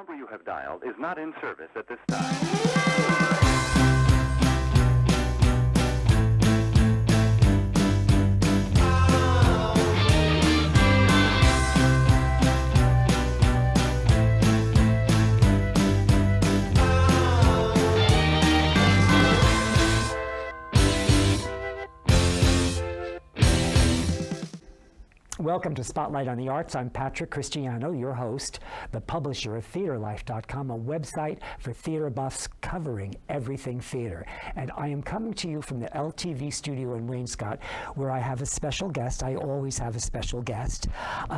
number you have dialed is not in service at this time. Welcome to Spotlight on the Arts. I'm Patrick Cristiano, your host, the publisher of TheaterLife.com, a website for theater buffs covering everything theater. And I am coming to you from the LTV studio in Wainscott, where I have a special guest. I always have a special guest.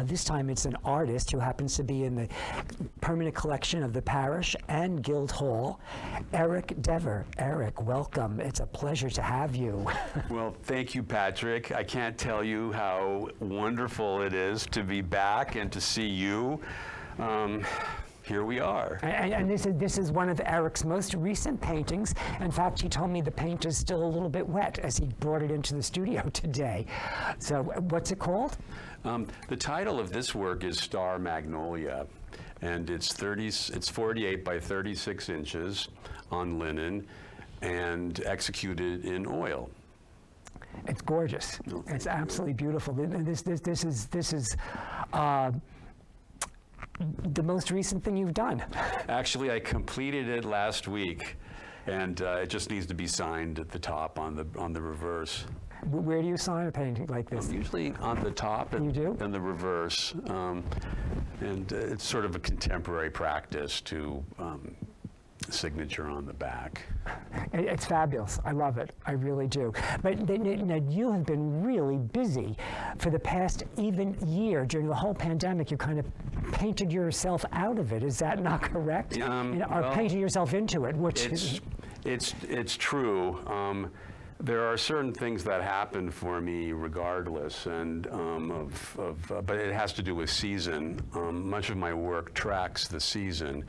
This time it's an artist who happens to be in the permanent collection of the Parish and Guildhall, Eric Dever. Eric, welcome. It's a pleasure to have you. Well, thank you, Patrick. I can't tell you how wonderful it is to be back and to see you. Here we are. And this is one of Eric's most recent paintings. In fact, he told me the paint is still a little bit wet as he brought it into the studio today. So what's it called? The title of this work is Star Magnolia, and it's 48 by 36 inches on linen and executed in oil. It's gorgeous. No, it's absolutely beautiful. And this is the most recent thing you've done. Actually, I completed it last week, and it just needs to be signed at the top on the reverse. Where do you sign a painting like this? Usually on the top and, You do? and the reverse. And it's sort of a contemporary practice to signature on the back. It's fabulous. I love it. I really do. But now you have been really busy for the past even year. During the whole pandemic, you kind of painted yourself out of it. Is that not correct? Or painted yourself into it, which it's true. There are certain things that happen for me regardless, and but it has to do with season. Much of my work tracks the season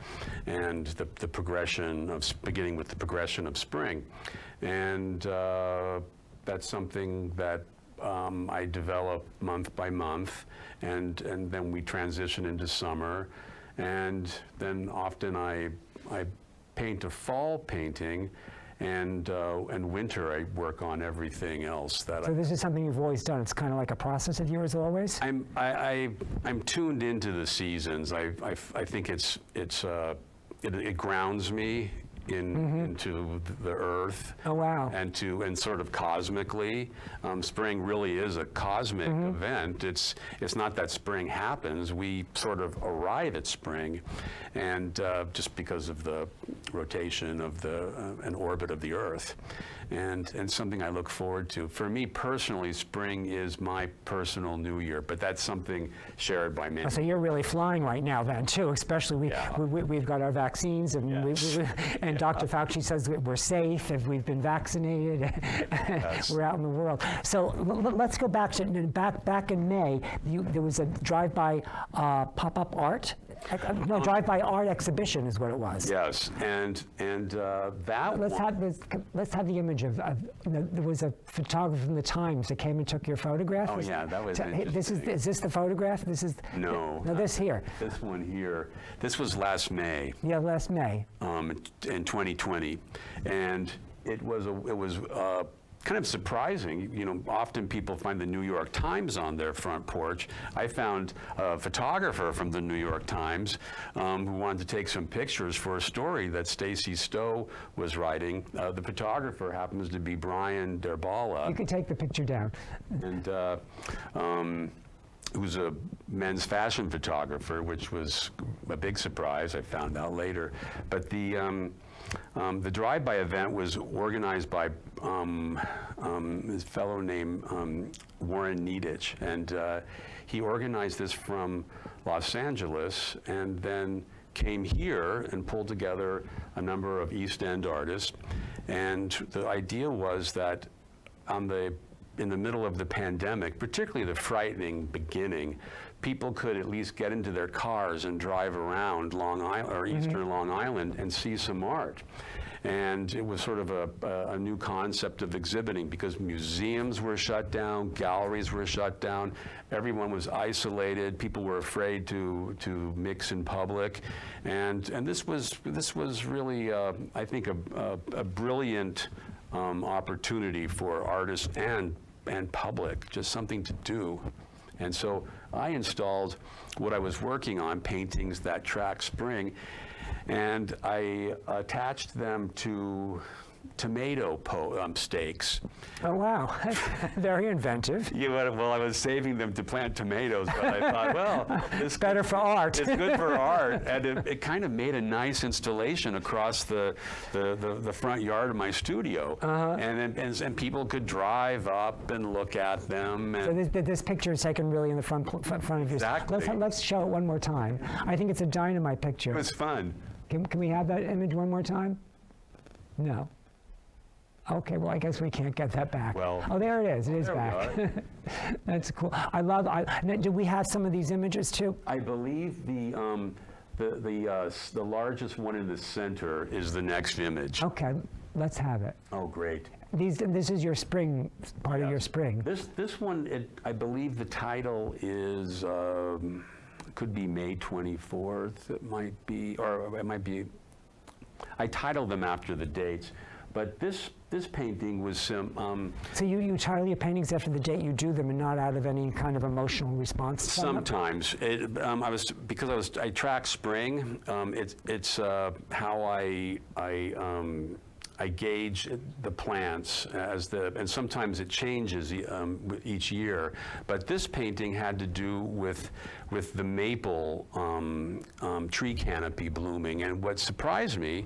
and the progression of, beginning with the progression of spring. And that's something that I develop month by month, and then we transition into summer. And then often I paint a fall painting, and winter I work on everything else. So this is something you've always done. It's kind of like a process of yours always? I'm tuned into the seasons. I think it grounds me into the earth. Oh, wow. And sort of cosmically. Spring really is a cosmic event. It's not that spring happens. We sort of arrive at spring, and just because of the rotation of an orbit of the earth. And something I look forward to. For me personally, spring is my personal New Year, but that's something shared by many. So you're really flying right now then too, especially we've got our vaccines, and and Dr. Fauci says that we're safe if we've been vaccinated. Yes. We're out in the world. So let's go back to back in May. There was a drive-by pop-up art. No, drive-by art exhibition is what it was. Yes, and that. Let's have the image of there was a photographer from the Times that came and took your photograph. Oh yeah, that was interesting. Is this the photograph? This is this here. This one here. This was last May. Yeah, last May. In 2020, and it was kind of surprising. You know, often people find the New York Times on their front porch. I found a photographer from the New York Times who wanted to take some pictures for a story that Stacey Stowe was writing. The photographer happens to be Brian Derbala. You could take the picture down. And who's a men's fashion photographer, which was a big surprise. I found out later. But the drive-by event was organized by this fellow named Warren Needich, and he organized this from Los Angeles, and then came here and pulled together a number of East End artists. And the idea was that in the middle of the pandemic, particularly the frightening beginning, people could at least get into their cars and drive around Long Island or Eastern Long Island and see some art. And it was sort of a new concept of exhibiting, because museums were shut down, galleries were shut down, everyone was isolated, people were afraid to mix in public, and this was really I think a brilliant opportunity for artists and public, just something to do. And so I installed what I was working on, paintings that track spring, and I attached them to tomato stakes. Oh, wow. That's very inventive. Yeah, well, I was saving them to plant tomatoes, but I thought, well, It's better for art. it's good for art, and it kind of made a nice installation across the front yard of my studio, and people could drive up and look at them. And So this picture is taken really in the front of you. Exactly. Let's show it one more time. I think it's a dynamite picture. it was fun. Can we have that image one more time? No. Okay, well, I guess we can't get that back. Well, oh, there it is. It is there we back. That's cool. Now, do we have some of these images too? I believe the largest one in the center is the next image. Okay, let's have it. Oh, great. This is your spring, part of Yeah. your spring. This one, I believe the title is, could be May 24th, it might be, or it might be, I titled them after the dates, but this painting was some, So you title your paintings after the date you do them and not out of any kind of emotional response? from them? sometimes. I track spring, it's how I gauge the plants and sometimes it changes each year. But this painting had to do with the maple tree canopy blooming. And what surprised me,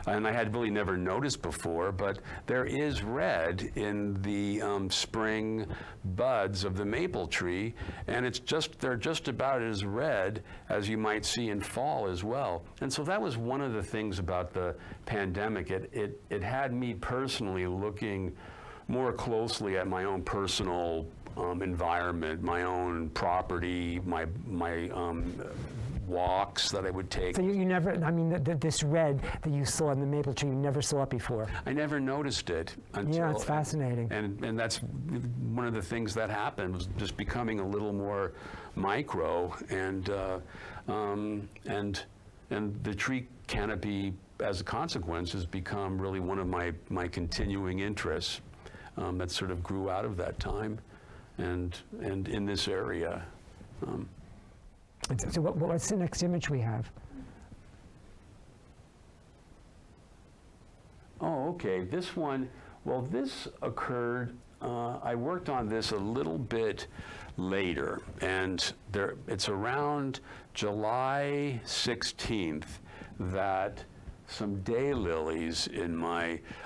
and I had really never noticed before, but there is red in the spring buds of the maple tree, and they're just about as red as you might see in fall as well. And so that was one of the things about the pandemic. It had me personally looking more closely at my own personal environment, my own property, my walks that I would take. So you never, I mean, this red that you saw in the maple tree, you never saw it before? I never noticed it until. Yeah, it's fascinating. And that's one of the things that happened, was just becoming a little more micro, and the tree canopy, as a consequence, has become really one of my continuing interests that sort of grew out of that time, and in this area. So what's the next image we have? Oh, okay. This one, well, this occurred, I worked on this a little bit later, and it's around July 16th that some daylilies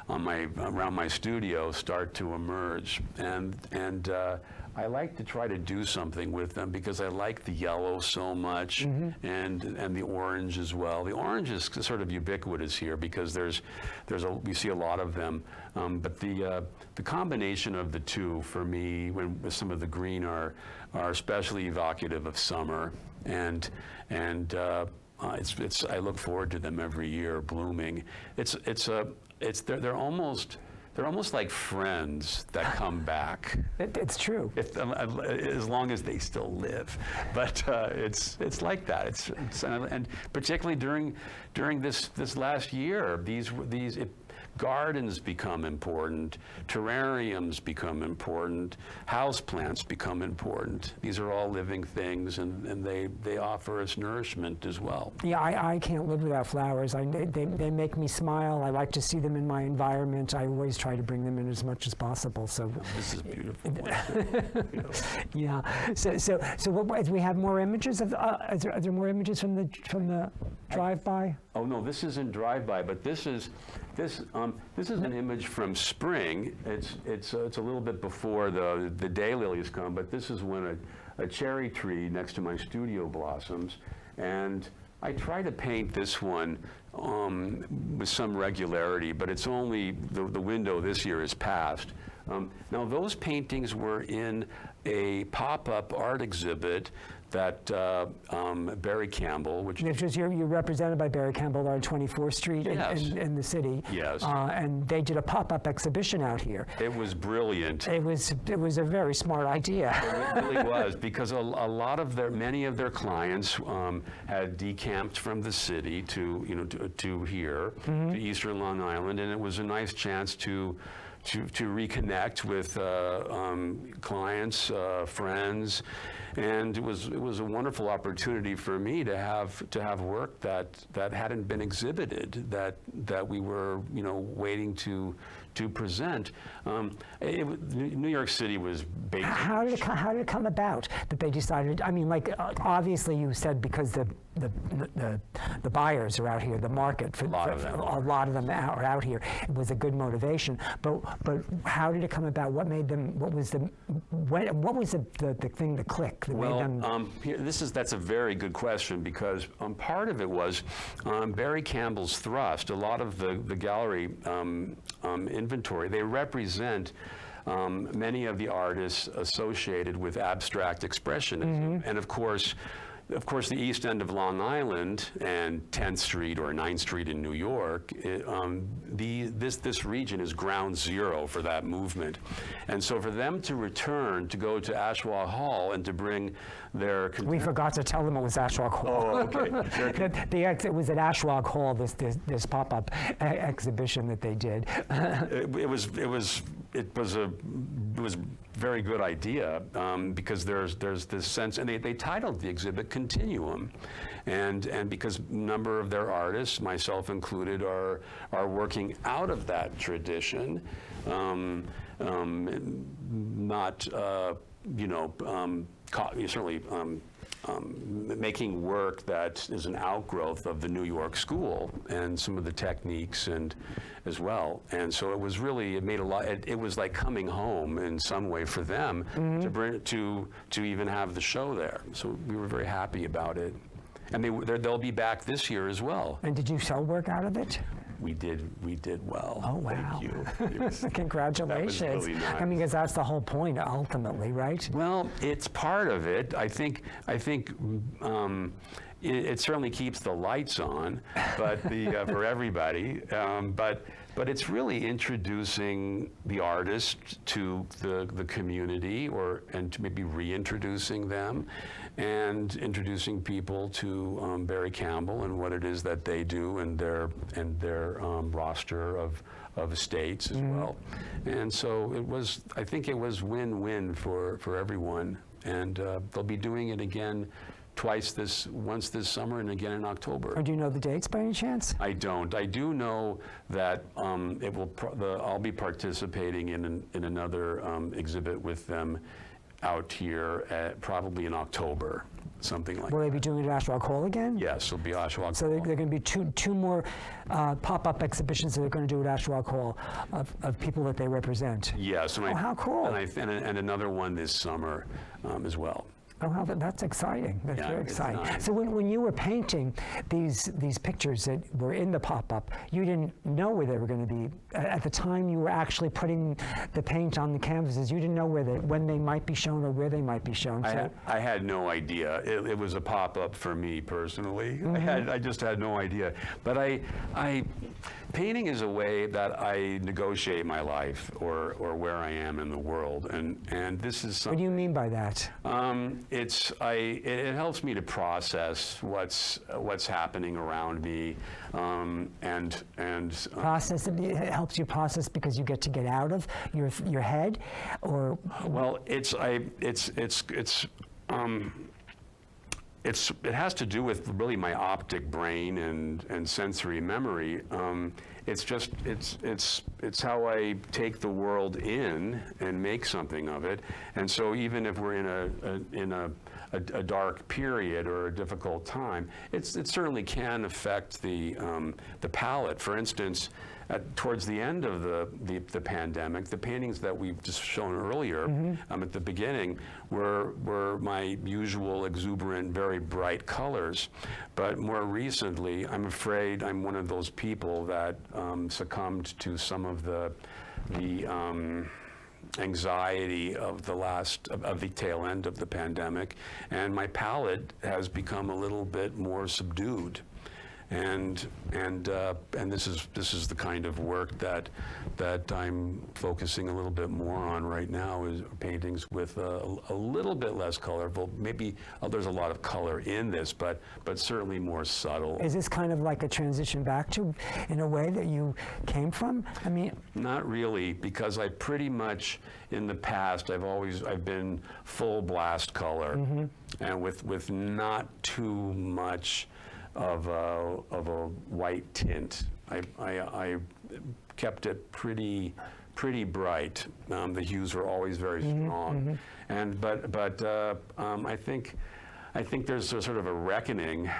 around my studio start to emerge, and I like to try to do something with them because I like the yellow so much, and the orange as well. The orange is sort of ubiquitous here because we see a lot of them, but the combination of the two for me, with some of the green, are especially evocative of summer, and I look forward to them every year blooming. They're almost like friends that come back. It's true. As long as they still live, but it's like that. And particularly during this last year, gardens become important, terrariums become important, houseplants become important. These are all living things, and they offer us nourishment as well. Yeah, I can't live without flowers. They make me smile. I like to see them in my environment. I always try to bring them in as much as possible. So This is beautiful. yeah. So what, we have more images of. Are there more images from the drive-by? Oh no, this isn't drive-by, but this is an image from spring. It's a little bit before the daylilies come, but this is when a cherry tree next to my studio blossoms, and I try to paint this one with some regularity, but it's only the window this year is past. Now, those paintings were in a pop-up art exhibit that Barry Campbell, which You're represented by Barry Campbell on 24th Street Yes. in the city. Yes. And they did a pop-up exhibition out here. it was brilliant. It was a very smart idea. It really was, because many of their clients had decamped from the city to here, to Eastern Long Island, and it was a nice chance to reconnect with clients, friends, and it was a wonderful opportunity for me to have work that hadn't been exhibited, that we were waiting to present. New York City was big. How did it come about that they decided? I mean, like obviously you said because the buyers are out here, the market for A lot of them. a lot of them are out here. It was a good motivation. But how did it come about? What made them? What was the thing that clicked that made them? That's a very good question, because part of it was Barry Campbell's thrust. A lot of the gallery inventory, they represent many of the artists associated with abstract expressionism, and of course, the East End of Long Island and 10th Street or 9th Street in New York, this region is ground zero for that movement. And so for them to return, to go to Ashwag Hall and to bring their... We forgot to tell them it was Ashwag Hall. Oh, okay. It was at Ashwag Hall, this pop-up exhibition that they did. It was a very good idea, because there's this sense, and they titled the exhibit Continuum, and because a number of their artists, myself included, are working out of that tradition, certainly making work that is an outgrowth of the New York school and some of the techniques and as well. And so it was really, it was like coming home in some way for them to bring to even have the show there. So we were very happy about it. And they'll be back this year as well. And did you sell work out of it? We did well. Oh, wow. Thank you. Congratulations. That was really nice. I mean, because that's the whole point, ultimately, right? Well, it's part of it. I think it certainly keeps the lights on, but for everybody. But it's really introducing the artist to the community, and to maybe reintroducing them, and introducing people to Barry Campbell and what it is that they do, and their roster of estates as well. And so I think it was win-win for everyone. And they'll be doing it again once this summer and again in October. Or do you know the dates by any chance? I don't. I do know that I'll be participating in another exhibit with them out here probably in October, something like that. Will they be doing it at Ashwag Hall again? Yes, it'll be Ashwag Hall. So there are going to be two more pop-up exhibitions that they're going to do at Ashwag Hall of people that they represent. Yes. And how cool. And another one this summer as well. Oh, wow, that's exciting. That's very it's exciting. nice. So when you were painting these pictures that were in the pop-up, you didn't know where they were going to be. At the time you were actually putting the paint on the canvases, you didn't know when they might be shown or where they might be shown. I had no idea. It was a pop-up for me personally. I just had no idea. But painting is a way that I negotiate my life or where I am in the world, and this is something. What do you mean by that? It helps me to process what's happening around me, and process. It helps you process because you get out of your head, or well, it has to do with really my optic brain and sensory memory. It's how I take the world in and make something of it. And so even if we're in a dark period or a difficult time, it certainly can affect the palette. For instance, towards the end of the pandemic, the paintings that we've just shown earlier at the beginning were my usual exuberant, very bright colors. But more recently, I'm afraid I'm one of those people that succumbed to some of the anxiety of the tail end of the pandemic, and my palette has become a little bit more subdued. And this is the kind of work that I'm focusing a little bit more on right now, is paintings with a little bit less colorful. Maybe there's a lot of color in this, but certainly more subtle. Is this kind of like a transition back to, in a way, that you came from? I mean, not really, because I pretty much in the past I've been full blast color, and with not too much of a white tint. I kept it pretty bright. The hues were always very strong, and but I think there's a sort of a reckoning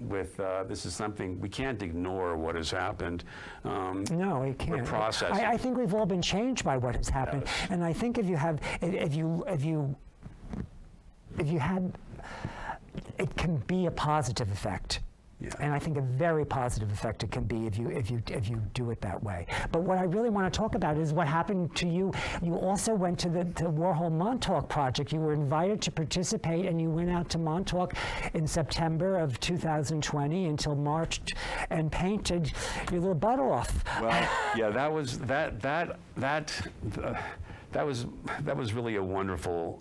with this is something we can't ignore. What has happened? no, we can't. We're processing. I think we've all been changed by what has happened, Yes. and I think if you had, it can be a positive effect. Yeah. And I think a very positive effect it can be if you do it that way. But what I really want to talk about is what happened to you. You also went to the Warhol Montauk project. You were invited to participate, and you went out to Montauk in September of 2020 until March, and painted your little butt off. Well, yeah, that was really a wonderful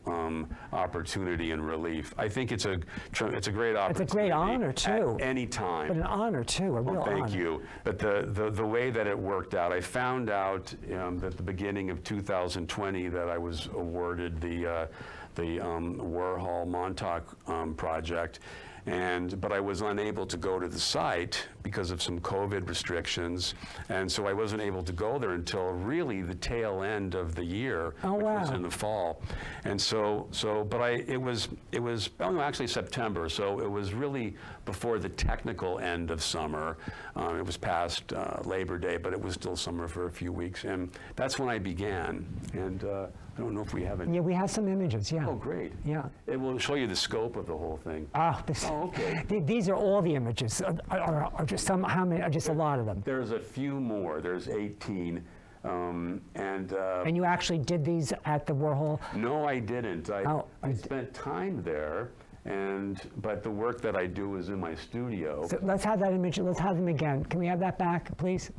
opportunity and relief. I think it's a great opportunity. It's a great honor too. At any time. But an honor too, a real honor. Thank you. But the way that it worked out, I found out at the beginning of 2020 that I was awarded the Warhol Montauk project. But I was unable to go to the site because of some COVID restrictions, and so I wasn't able to go there until really the tail end of the year, which was in the fall. And it was actually September, so it was really before the technical end of summer. It was past Labor Day, but it was still summer for a few weeks, and that's when I began. And I don't know if we have any. Yeah, we have some images, yeah. Oh, great. Yeah. It will show you the scope of the whole thing. Okay. These are all the images, or just some, how many, or just a lot of them? There's a few more. There's 18. And you actually did these at the Warhol? No, I didn't. I spent time there, but the work that I do is in my studio. So let's have that image, let's have them again. Can we have that back, please?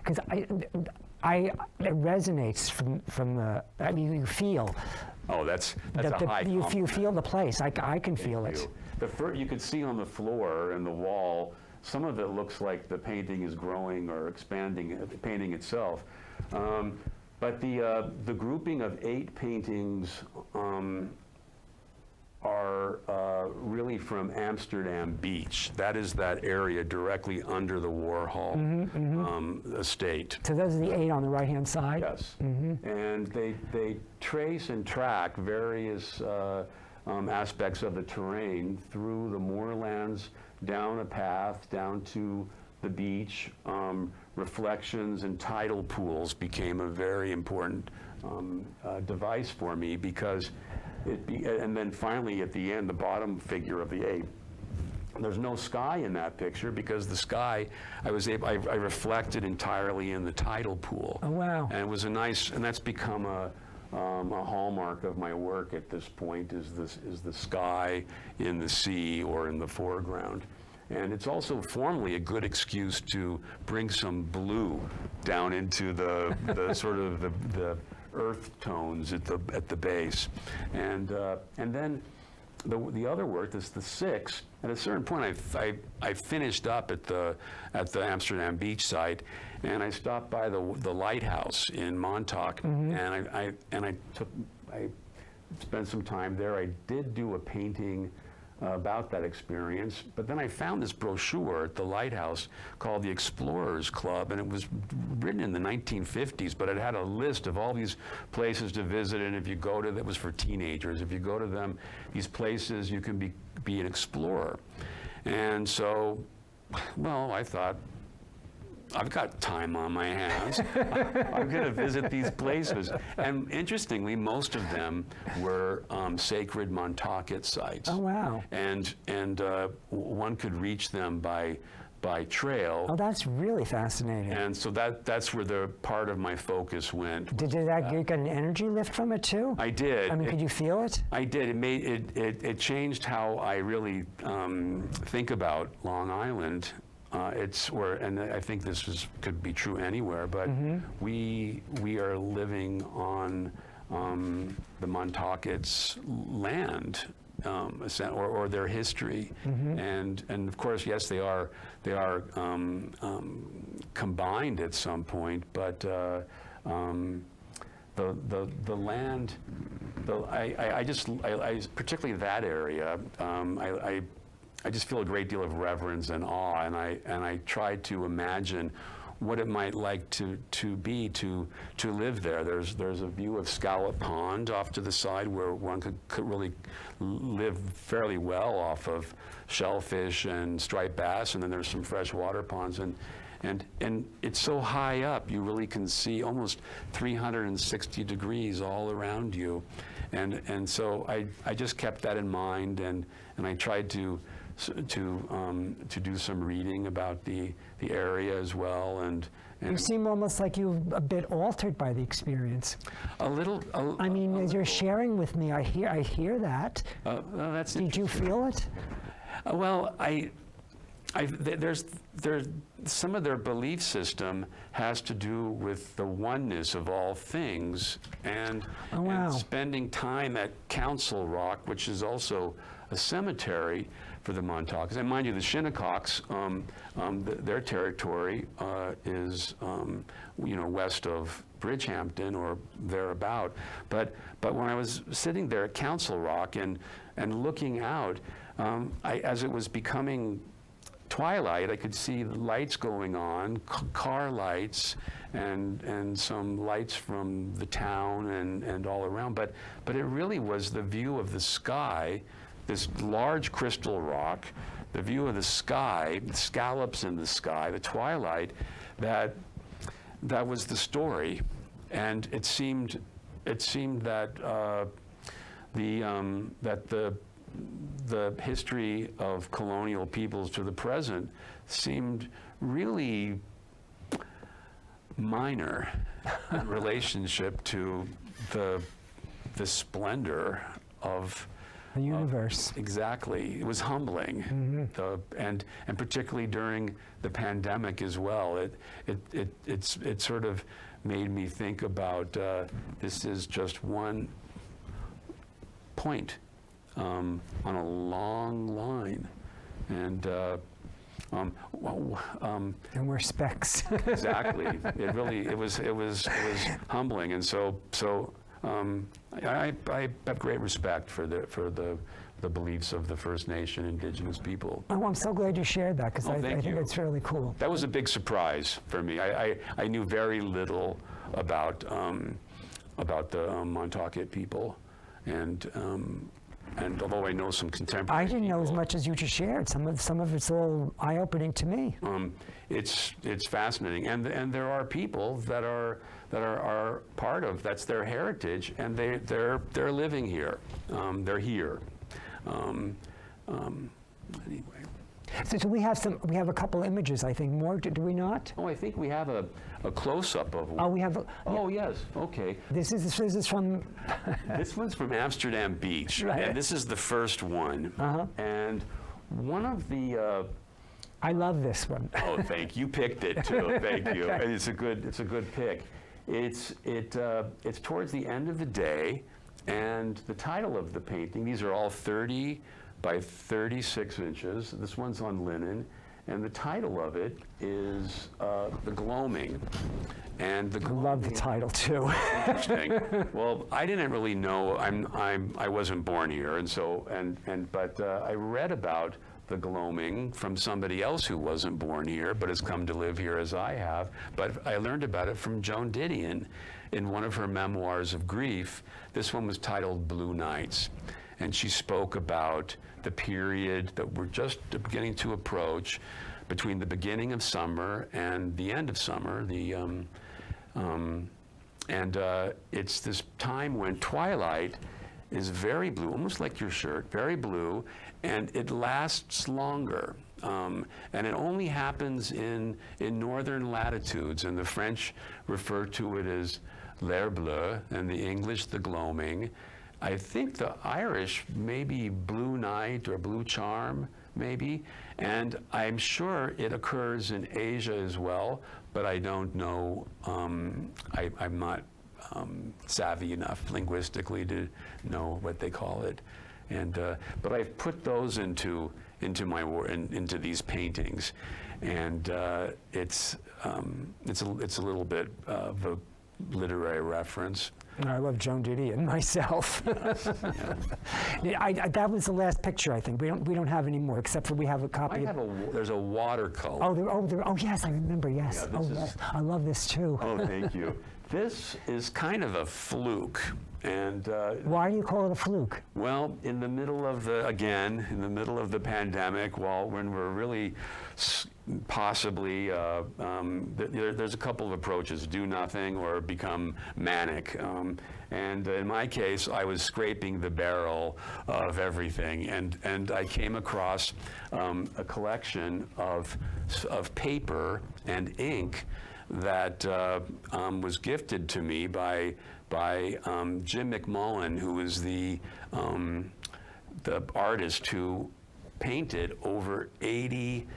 Because it resonates from the, I mean, you feel. Oh, that's a high compliment. You feel the place. I can feel it. You could see on the floor and the wall, some of it looks like the painting is growing or expanding, the painting itself. But the grouping of 8 paintings are really from Amsterdam Beach. That is that area directly under the Warhol estate. So those are the 8 on the right-hand side? Yes. And they trace and track various aspects of the terrain through the moorlands, down a path, down to the beach. Reflections and tidal pools became a very important device for me, because and then finally at the end, the bottom figure of the 8, there's no sky in that picture, because the sky, I reflected entirely in the tidal pool. Oh, wow. And it was and that's become a hallmark of my work at this point, is the sky in the sea or in the foreground. And it's also formally a good excuse to bring some blue down into the sort of the earth tones at the base. And then the other work is the 6. At a certain point, I finished up at the Amsterdam Beach site, and I stopped by the lighthouse in Montauk, and I spent some time there. I did do a painting about that experience, but then I found this brochure at the lighthouse called the Explorers Club, and it was written in the 1950s, but it had a list of all these places to visit, and if you go to, that was for teenagers, if you go to them, these places, you can be an explorer. And so, well, I thought, I've got time on my hands. I'm going to visit these places. And interestingly, most of them were sacred Montaukett sites. Oh, wow. And one could reach them by by trail. Oh, that's really fascinating. And so that's where the part of my focus went. Did that you get an energy lift from it too? I did. I mean, could you feel it? I did. It changed how I really think about Long Island. And I think this could be true anywhere, but we are living on the Montaukets land, or their history, and of course, yes, they are combined at some point, but the land, I particularly that area, I just feel a great deal of reverence and awe, and I try to imagine what it might like to live there. There's a view of Scallop Pond off to the side where one could really live fairly well off of shellfish and striped bass, and then there's some freshwater ponds, and it's so high up you really can see almost 360 degrees all around you, and so I just kept that in mind, and I tried to do some reading about the area as well, and You seem almost like you're a bit altered by the experience. a little. I mean, as you're sharing with me, I hear that. Well, that's Did you feel it? well, there's some of their belief system has to do with the oneness of all things, and, Oh, wow. and spending time at Council Rock, which is also a cemetery for the Montaukets. And mind you, the Shinnecocks, their territory is west of Bridgehampton or thereabout. But when I was sitting there at Council Rock and looking out, as it was becoming twilight, I could see the lights going on, car lights, and some lights from the town and all around. But it really was the view of the sky, this large crystal rock, the view of the sky, the scallops in the sky, the twilight, that was the story. And it seemed that the history of colonial peoples to the present seemed really minor in relationship to the splendor of The universe. exactly. It was humbling, and particularly during the pandemic as well. It sort of made me think about this is just one point on a long line, and And we're specks. exactly. It was humbling, and so I have great respect for the beliefs of the First Nation Indigenous people. Oh, I'm so glad you shared that, because I thank think you. it's really cool. That was a big surprise for me. I knew very little about the Montaukett people, and although I know some contemporary I didn't know as people, much as you just shared. Some of it's all eye-opening to me. it's fascinating, and there are people that are part of that's their heritage, and they're living here. They're here. Anyway. So we have a couple images, I think. More, do we not? Oh, I think we have a close-up of one. Oh, we have. Oh, yes. Okay. This is from. This one's from Amsterdam Beach, Right. and this is the first one. Uh-huh. And one of the I love this one. oh, thank you. Picked it too. Thank you. And it's a good pick. It's towards the end of the day, and the title of the painting. These are all 30 by 36 inches. This one's on linen, and the title of it is The Gloaming. And the I love the title too. Interesting. Well, I didn't really know. I wasn't born here, and so but I read about the gloaming from somebody else who wasn't born here, but has come to live here as I have. But I learned about it from Joan Didion in one of her memoirs of grief. This one was titled Blue Nights, and she spoke about the period that we're just beginning to approach between the beginning of summer and the end of summer. It's this time when twilight is very blue, almost like your shirt, very blue, and it lasts longer. And it only happens in northern latitudes, and the French refer to it as l'air bleu, and the English the gloaming. I think the Irish maybe blue night or blue charm, maybe, and I'm sure it occurs in Asia as well, but I don't know. I'm not savvy enough linguistically to know what they call it, and but I've put those into my into these paintings, and it's a little bit of a literary reference. I love Joan Didion myself. That was the last picture, I think. We don't have any more, except for we have a copy. There's a watercolor. Oh, yes, I remember. Yes. Yeah, yes. I love this too. Oh, thank you. This is kind of a fluke, and why do you call it a fluke? well, in the middle of the pandemic, when we're really possibly, there's a couple of approaches: do nothing or become manic. And in my case, I was scraping the barrel of everything, and I came across a collection of paper and ink that was gifted to me by Jim McMullen, who was the artist who painted over 80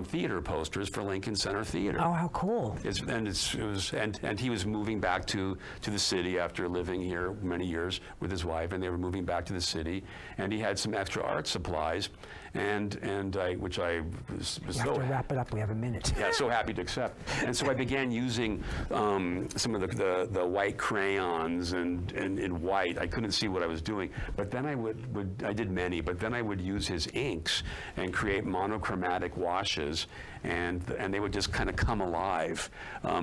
theater posters for Lincoln Center Theater. Oh, how cool! And he was moving back to the city after living here many years with his wife, and they were moving back to the city, and he had some extra art supplies, which I was You so have to wrap it up. We have a minute. yeah, so happy to accept. And so I began using some of the white crayons and in white. I couldn't see what I was doing, but then I did many, but then I would use his inks and create monochromatic washes, and they would just kind of come alive.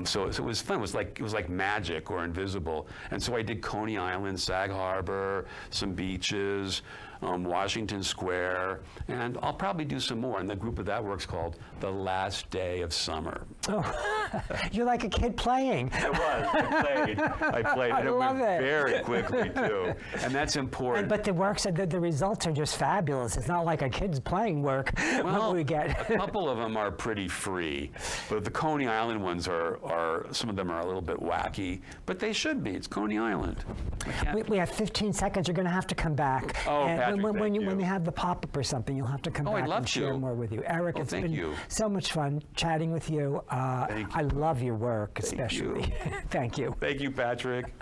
So it was fun. It was like magic or invisible. And so I did Coney Island, Sag Harbor, some beaches, Washington Square, and I'll probably do some more. And the group of that work's called The Last Day of Summer. Oh, you're like a kid playing. I was. I played. I And it love went it. very quickly too, and that's important. But the works, the results are just fabulous. It's not like a kid's playing work. What we get. A couple of them are pretty free, but the Coney Island ones are some of them are a little bit wacky, but they should be. It's Coney Island. We have 15 seconds. You're going to have to come back. Oh, And Patrick, when thank you. we have the pop-up or something, you'll have to come Oh, back I'd love and share to. more with you. Eric, Oh, it's thank been you. so much fun chatting with you. Thank you. I love your work, especially. you. Thank you. Thank you, Patrick.